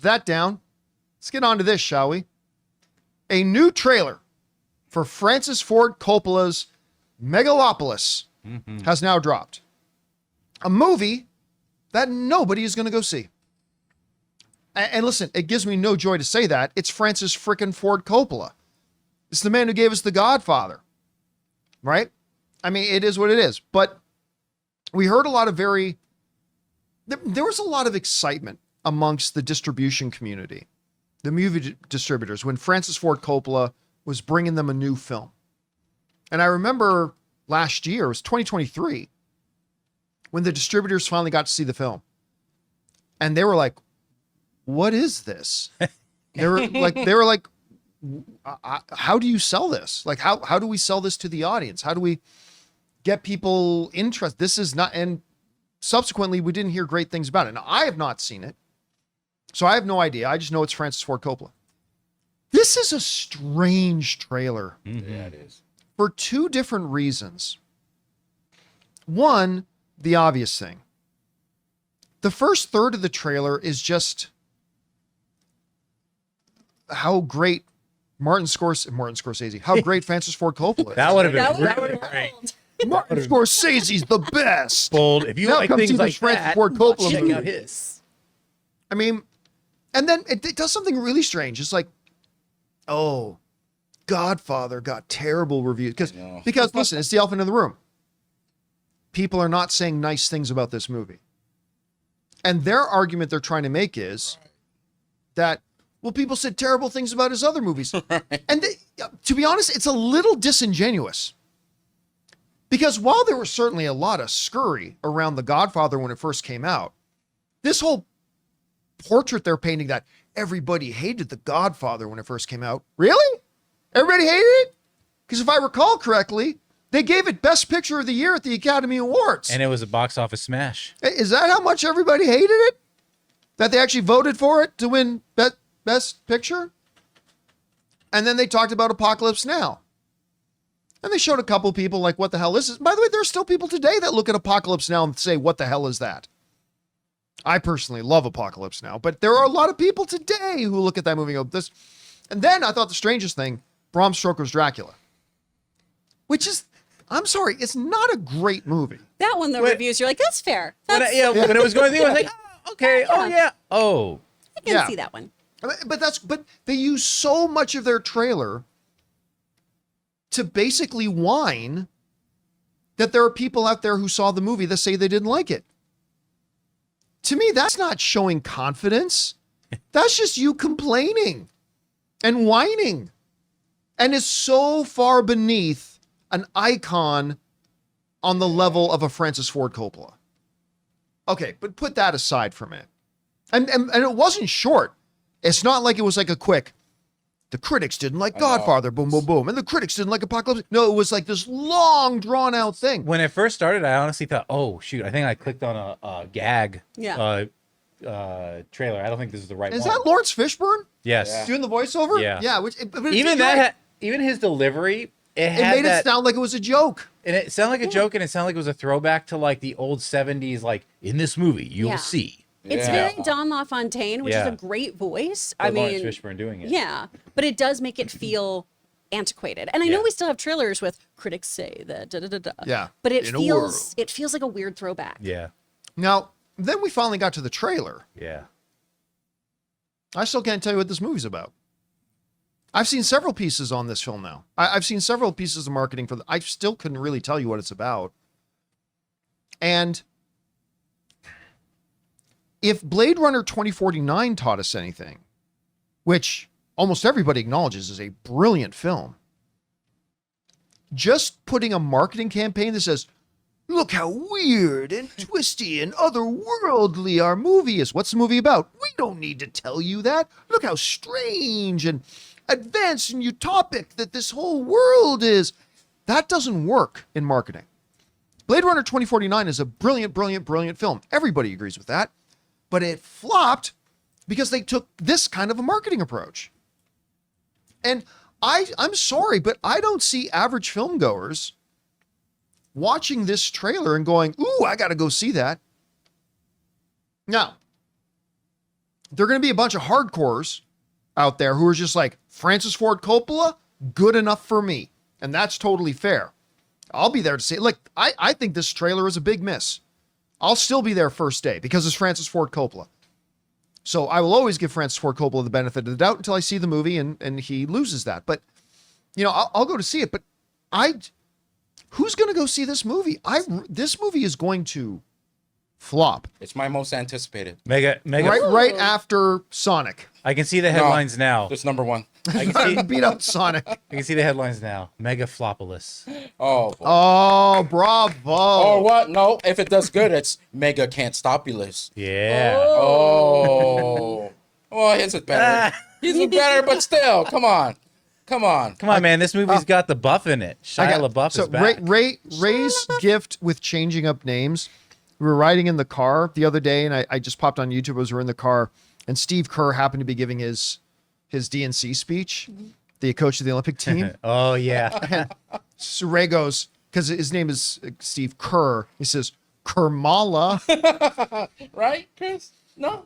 that down, let's get on to this, shall we? A new trailer for Francis Ford Coppola's Megalopolis has now dropped. A movie that nobody is going to go see. And listen, it gives me no joy to say that. It's Francis frickin' Ford Coppola. It's the man who gave us The Godfather, right? I mean, it is what it is. But we heard a lot of there was a lot of excitement amongst the distribution community, the movie distributors, when Francis Ford Coppola was bringing them a new film. And I remember last year, it was 2023, when the distributors finally got to see the film. And they were like, what is this? They were like, how do you sell this? Like, how do we sell this to the audience? How do we get people interested? This is not, and subsequently we didn't hear great things about it. Now, I have not seen it, so I have no idea. I just know it's Francis Ford Coppola. This is a strange trailer. Mm-hmm. Yeah, it is. For two different reasons. One, the obvious thing. The first third of the trailer is just how great Martin Scorsese, how great Francis Ford Coppola is. That would have been really great. Martin Scorsese's the best. Bold. If you like things like Francis Ford Coppola check movie. out his. I mean, and then it does something really strange. It's like, oh, Godfather got terrible reviews. Because listen, it's the elephant in the room. People are not saying nice things about this movie. And their argument they're trying to make is that, well, people said terrible things about his other movies. And to be honest, it's a little disingenuous. Because while there was certainly a lot of scurry around The Godfather when it first came out, this whole portrait they're painting that everybody hated The Godfather when it first came out. Really? Everybody hated it? Because if I recall correctly, they gave it Best Picture of the Year at the Academy Awards. And it was a box office smash. Is that how much everybody hated it? That they actually voted for it to win Best Picture? And then they talked about Apocalypse Now. And they showed a couple people like, what the hell is this? By the way, there are still people today that look at Apocalypse Now and say, what the hell is that? I personally love Apocalypse Now, but there are a lot of people today who look at that movie and go, this. And then I thought the strangest thing, Bram Stoker's Dracula. Which is, I'm sorry, it's not a great movie. That one, the reviews, you're like, that's fair. When it was going through, I was like, oh, okay, oh yeah, oh. I can see that one. But they use so much of their trailer to basically whine that there are people out there who saw the movie that say they didn't like it. To me, that's not showing confidence. That's just you complaining and whining. And is so far beneath an icon on the level of a Francis Ford Coppola. Okay, but put that aside for a minute. And it wasn't short. It's not like it was like a quick, the critics didn't like Godfather, boom, boom, boom. And the critics didn't like Apocalypse. No, it was like this long, drawn out thing. When it first started, I honestly thought, oh, shoot, I think I clicked on a gag trailer. I don't think this is the right one. Is that Lawrence Fishburne? Yes. Yeah. Doing the voiceover? Yeah. Yeah. Even his delivery, it made it sound like it was a joke. And it sounded like a joke, and it sounded like it was a throwback to like the old 70s, like, in this movie, you'll see. It's very Don LaFontaine, which is a great voice. I mean, Lawrence Fishburne doing it. Yeah, but it does make it feel antiquated. And I know we still have trailers with critics say that Yeah. But it feels like a weird throwback. Yeah. Now, then we finally got to the trailer. Yeah. I still can't tell you what this movie's about. I've seen several pieces on this film now. I've seen several pieces of marketing for I still couldn't really tell you what it's about. And if Blade Runner 2049 taught us anything, which almost everybody acknowledges is a brilliant film, just putting a marketing campaign that says, look how weird and twisty and otherworldly our movie is. What's the movie about? We don't need to tell you that. Look how strange and advanced and utopic that this whole world is. That doesn't work in marketing. Blade Runner 2049 is a brilliant, brilliant, brilliant film. Everybody agrees with that. But it flopped because they took this kind of a marketing approach. And I'm sorry, but I don't see average film goers watching this trailer and going, ooh, I got to go see that. Now, there are going to be a bunch of hardcores out there who are just like, Francis Ford Coppola, good enough for me. And that's totally fair. I'll be there to see. Like, I think this trailer is a big miss. I'll still be there first day because it's Francis Ford Coppola. So I will always give Francis Ford Coppola the benefit of the doubt until I see the movie and he loses that. But, you know, I'll go to see it. But who's going to go see this movie? This movie is going to flop. It's my most anticipated. Mega. Right after Sonic. I can see the headlines now. It's number one. I can see, Beat out Sonic. I can see the headlines now. Megalopolis. Oh. Oh, bravo. Oh, what? No, if it does good, it's Mega Can't Stop You List. Yeah. Oh. Well, his is better. He's better, but still, come on. Come on, man. This movie's got the buff in it. Shia LaBeouf is back. Ray's gift with changing up names. We were riding in the car the other day, and I just popped on YouTube as we were in the car, and Steve Kerr happened to be giving his DNC speech, the coach of the Olympic team. Oh, yeah. And so Ray goes, because his name is Steve Kerr, he says, Kermala. Right, Chris? No.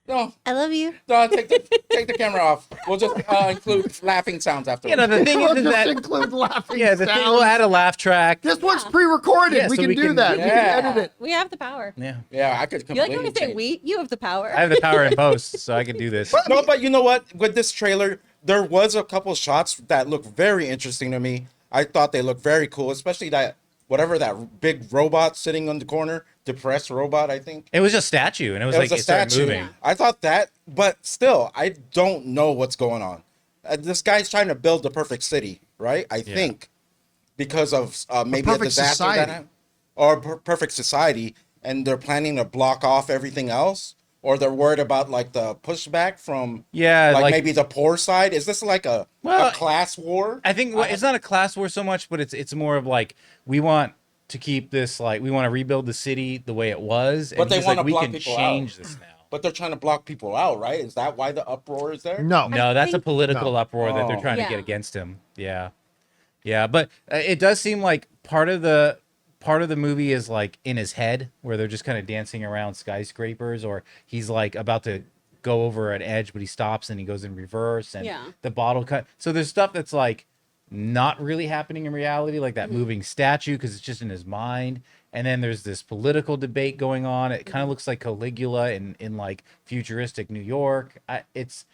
I love you. No, take the camera off. We'll just include laughing sounds after. You know, the thing is that... include laughing Yeah, the thing, we'll add a laugh track. This one's pre-recorded. Yeah, we so can we do can- that. yeah. We can edit it. We have the power. Yeah. Yeah, I could You like completely when I say change. we? You have the power. I have the power in post, so I can do this. No, but you know what? With this trailer, there was a couple shots that looked very interesting to me. I thought they looked very cool, especially that big robot sitting on the corner, depressed robot, I think. It was a statue, and it was It like was a it started statue. moving. I thought that, but still, I don't know what's going on. This guy's trying to build the perfect city, right? I think because of maybe a perfect disaster society. that happened, or perfect society, and they're planning to block off everything else, or they're worried about like the pushback from like maybe the poor side. Is this like a class war? I think it's not a class war so much, but it's more of like we want to keep this, like we want to rebuild the city the way it was, But and they he's wanna like, we block can people change out. this now. But they're trying to block people out, right? Is that why the uproar is there? No. No, that's a think- political uproar that they're Oh. trying to Yeah. get against him. Yeah, but it does seem like part of the movie is like in his head, where they're just kind of dancing around skyscrapers, or he's like about to go over an edge, but he stops and he goes in reverse, and the bottle cut. So there's stuff that's like not really happening in reality, like that moving statue, because it's just in his mind. And then there's this political debate going on. It kind of looks like Caligula in like futuristic New York. It's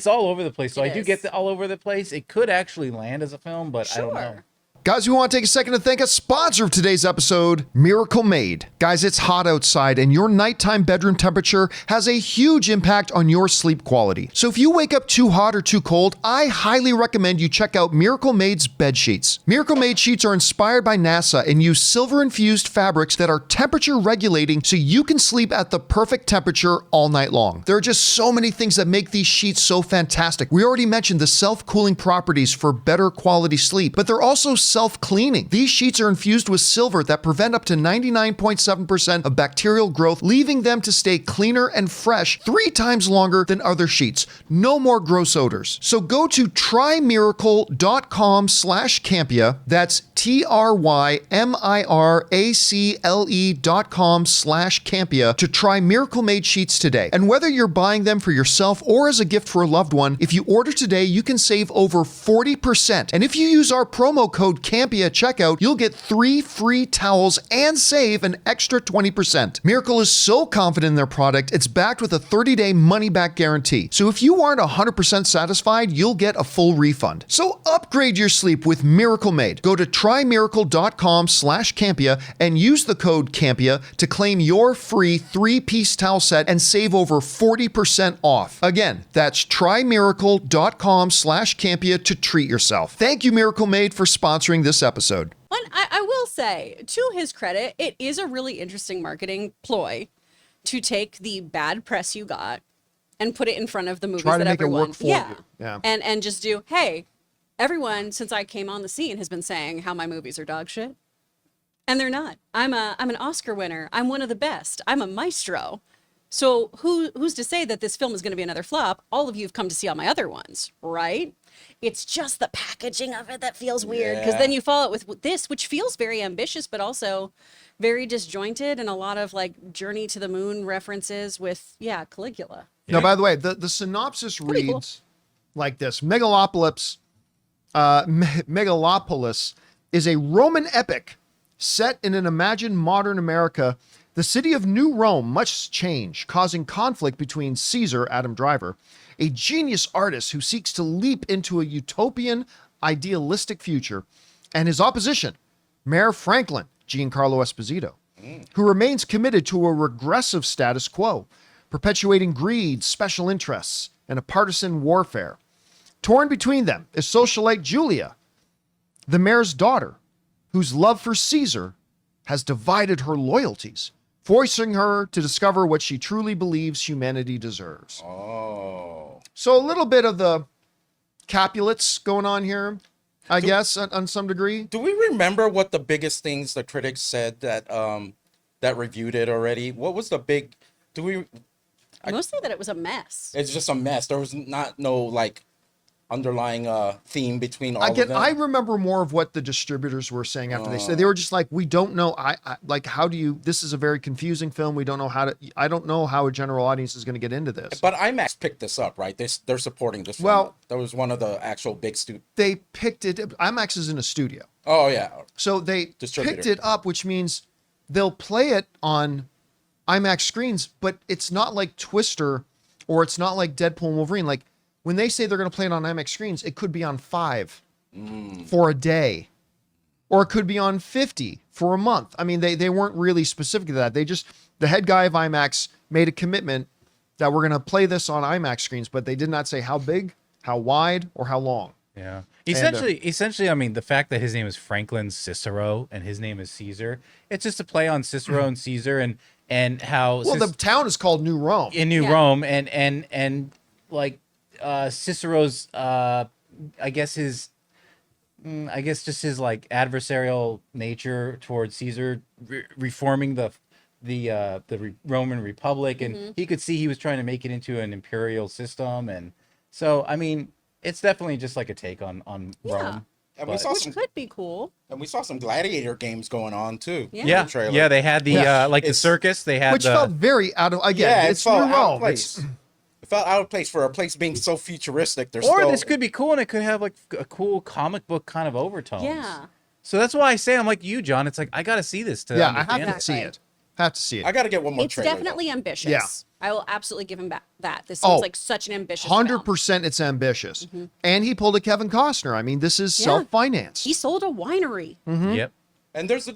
all over the place. So I do get all over the place. It could actually land as a film, but I don't know. Guys, we want to take a second to thank a sponsor of today's episode, Miracle Made. Guys, it's hot outside, and your nighttime bedroom temperature has a huge impact on your sleep quality. So if you wake up too hot or too cold, I highly recommend you check out Miracle Made's bed sheets. Miracle Made sheets are inspired by NASA and use silver-infused fabrics that are temperature regulating so you can sleep at the perfect temperature all night long. There are just so many things that make these sheets so fantastic. We already mentioned the self-cooling properties for better quality sleep, but they're also self-cleaning. These sheets are infused with silver that prevent up to 99.7% of bacterial growth, leaving them to stay cleaner and fresh 3 times longer than other sheets. No more gross odors. So go to trymiracle.com/Campea. That's TRYMIRACLE.com/Campea to try Miracle Made sheets today. And whether you're buying them for yourself or as a gift for a loved one, if you order today, you can save over 40%. And if you use our promo code Campea at checkout, you'll get 3 free towels and save an extra 20%. Miracle is so confident in their product, it's backed with a 30-day money-back guarantee. So if you aren't 100% satisfied, you'll get a full refund. So upgrade your sleep with Miracle Made. Go to trymiracle.com/Campea and use the code Campea to claim your free 3-piece towel set and save over 40% off. Again, that's trymiracle.com/Campea to treat yourself. Thank you, Miracle Made, for sponsoring this episode. I will say, to his credit, it is a really interesting marketing ploy to take the bad press you got and put it in front of the movies Try to that make it everyone, work for you. Yeah. and just do, hey, everyone since I came on the scene has been saying how my movies are dog shit, and they're not. I'm an Oscar winner. I'm one of the best. I'm a maestro. So who's to say that this film is going to be another flop? All of you have come to see all my other ones, right? It's just the packaging of it that feels weird, because then you follow it with this, which feels very ambitious, but also very disjointed, and a lot of like Journey to the Moon references with Caligula. Now, by the way, the synopsis Pretty reads like this: Megalopolis is a Roman epic set in an imagined modern America. The city of New Rome must change, causing conflict between Caesar, Adam Driver, a genius artist who seeks to leap into a utopian, idealistic future, and his opposition, Mayor Franklin, Giancarlo Esposito, who remains committed to a regressive status quo, perpetuating greed, special interests, and a partisan warfare. Torn between them is socialite Julia, the mayor's daughter, whose love for Caesar has divided her loyalties, forcing her to discover what she truly believes humanity deserves. Oh. So a little bit of the Capulets going on here, I guess, on some degree. Do we remember what the biggest things the critics said that that reviewed it already? What was the big? Mostly that it was a mess. It's just a mess. There was no like underlying theme between all of them. I remember more of what the distributors were saying after they said. They were just like, we don't know. I like, how do you, this is a very confusing film. We don't know how to, I don't know how a general audience is going to get into this. But IMAX picked this up, right? They're supporting this Well, one. That was one of the actual big They picked it, IMAX is in a studio. Oh, yeah. So they Distributor. picked it up, which means they'll play it on IMAX screens, but it's not like Twister or it's not like Deadpool and Wolverine. Like, when they say they're going to play it on IMAX screens, it could be on 5 for a day, or it could be on 50 for a month. I mean, they weren't really specific to that. They just, the head guy of IMAX made a commitment that we're going to play this on IMAX screens, but they did not say how big, how wide, or how long. Yeah. Essentially, I mean, the fact that his name is Franklin Cicero and his name is Caesar, it's just a play on Cicero and Caesar and how. Well, the town is called New Rome. In New Rome, and like. Cicero's I guess just his like adversarial nature towards Caesar, reforming the Roman Republic, and he could see he was trying to make it into an imperial system, and so I mean it's definitely just like a take on Rome. And we saw Which could be cool. And we saw some gladiator games going on too. Yeah, they had the like the circus. They had which felt very out of, again, it's New Rome. It felt out of place for a place being so futuristic. This could be cool, and it could have like a cool comic book kind of overtones. Yeah. So that's why I say I'm like you, John. It's like I got to see this to I have to see it. Have to see it. I got to get one more. It's trailer, definitely ambitious. Yeah. I will absolutely give him that. This seems like such an ambitious. 100% it's ambitious, and he pulled a Kevin Costner. I mean, this is self-financed. He sold a winery. Yep. And there's a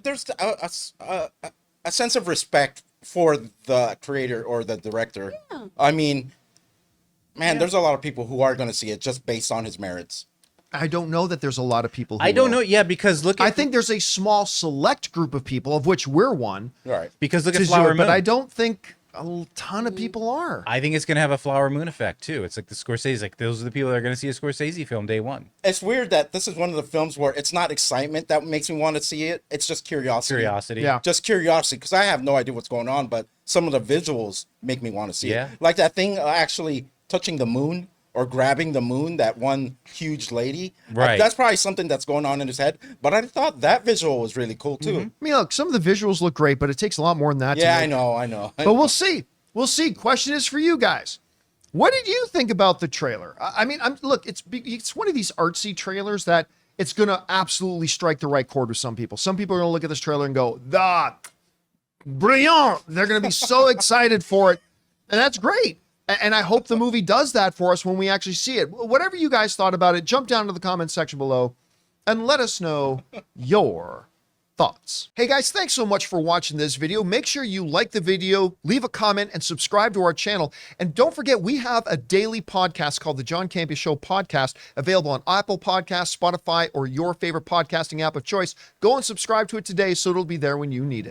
sense of respect for the creator or the director. Yeah. I mean. Man, there's a lot of people who are going to see it just based on his merits. I don't know that there's a lot of people who I don't will. know. Yeah, because look at I think there's a small select group of people, of which we're one. Right. Because look to at Flower do Moon. it, but I don't think a ton of people are. I think it's going to have a Flower Moon effect too. It's like the Scorsese. Like those are the people that are going to see a Scorsese film day one. It's weird that this is one of the films where it's not excitement that makes me want to see it. It's just curiosity. Yeah. Just curiosity, because I have no idea what's going on, but some of the visuals make me want to see it. Like that thing actually touching the moon or grabbing the moon, that one huge lady. Right. That's probably something that's going on in his head. But I thought that visual was really cool too. I mean, look, some of the visuals look great, but it takes a lot more than that. Yeah, to I know. But we'll see. We'll see. Question is for you guys. What did you think about the trailer? I mean, look, it's one of these artsy trailers that it's going to absolutely strike the right chord with some people. Some people are going to look at this trailer and go, brilliant. They're going to be so excited for it. And that's great. And I hope the movie does that for us when we actually see it. Whatever you guys thought about it, jump down to the comment section below and let us know your thoughts. Hey guys, thanks so much for watching this video. Make sure you like the video, leave a comment, and subscribe to our channel. And don't forget, we have a daily podcast called the John Campea Show podcast, available on Apple Podcasts, Spotify, or your favorite podcasting app of choice. Go and subscribe to it today so it'll be there when you need it.